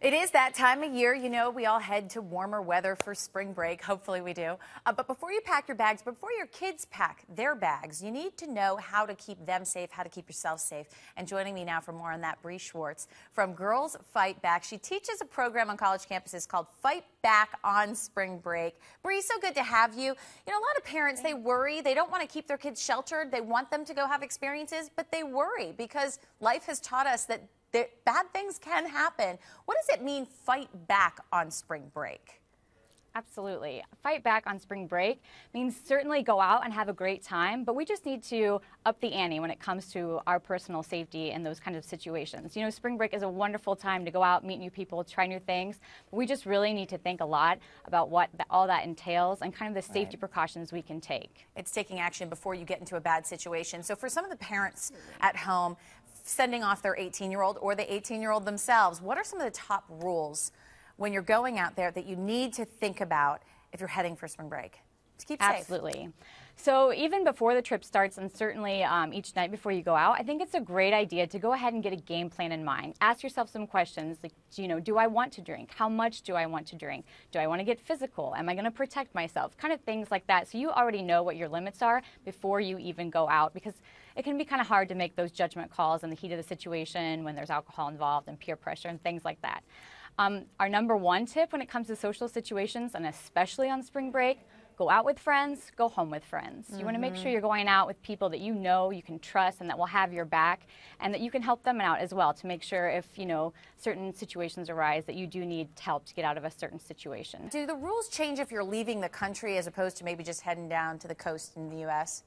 It is that time of year. You know, we all head to warmer weather for spring break. Hopefully we do. But before you pack your bags, before your kids pack their bags, you need to know how to keep them safe, how to keep yourself safe. And joining me now for more on that, Bree Schwartz from Girls Fight Back. She teaches a program on college campuses called Fight Back on Spring Break. Bree, so good to have you. You know, a lot of parents, they worry. They don't want to keep their kids sheltered. They want them to go have experiences, but they worry because life has taught us that bad things can happen. What does it mean, fight back on spring break? Absolutely. Fight back on spring break means certainly go out and have a great time, but we just need to up the ante when it comes to our personal safety in those kinds of situations. You know, spring break is a wonderful time to go out, meet new people, try new things. But we just really need to think a lot about what all that entails and kind of the safety precautions we can take. It's taking action before you get into a bad situation. So for some of the parents at home, sending off their 18-year-old or the 18-year-old themselves, what are some of the top rules when you're going out there that you need to think about if you're heading for spring break to keep safe? Absolutely. So even before the trip starts, and certainly each night before you go out, I think it's a great idea to go ahead and get a game plan in mind. Ask yourself some questions like, you know, do I want to drink? How much do I want to drink? Do I want to get physical? Am I going to protect myself? Kind of things like that. So you already know what your limits are before you even go out, because it can be kind of hard to make those judgment calls in the heat of the situation when there's alcohol involved and peer pressure and things like that. Our number one tip when it comes to social situations, and especially on spring break, go out with friends, go home with friends. You want to make sure you're going out with people that you know you can trust and that will have your back, and that you can help them out as well to make sure if, you know, certain situations arise that you do need help to get out of a certain situation. Do the rules change if you're leaving the country as opposed to maybe just heading down to the coast in the U.S.?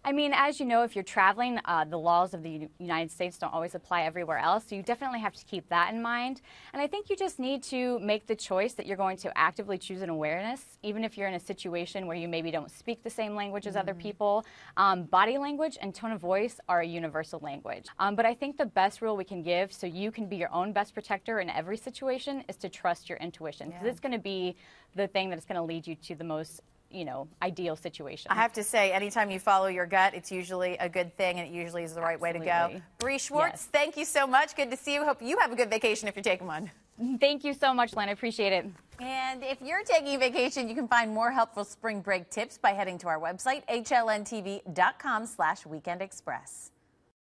I mean, as you know, if you're traveling, the laws of the United States don't always apply everywhere else, so you definitely have to keep that in mind. And I think you just need to make the choice that you're going to actively choose an awareness, even if you're in a situation where you maybe don't speak the same language as other people. Body language and tone of voice are a universal language. But I think the best rule we can give so you can be your own best protector in every situation is to trust your intuition, because it's going to be the thing that's going to lead you to the most, you know, ideal situation. I have to say, anytime you follow your gut, it's usually a good thing, and it usually is the right way to go. Bree Schwartz, thank you so much. Good to see you. Hope you have a good vacation if you're taking one. Thank you so much, Len. I appreciate it. And if you're taking a vacation, you can find more helpful spring break tips by heading to our website, HLNtv.com/weekendexpress.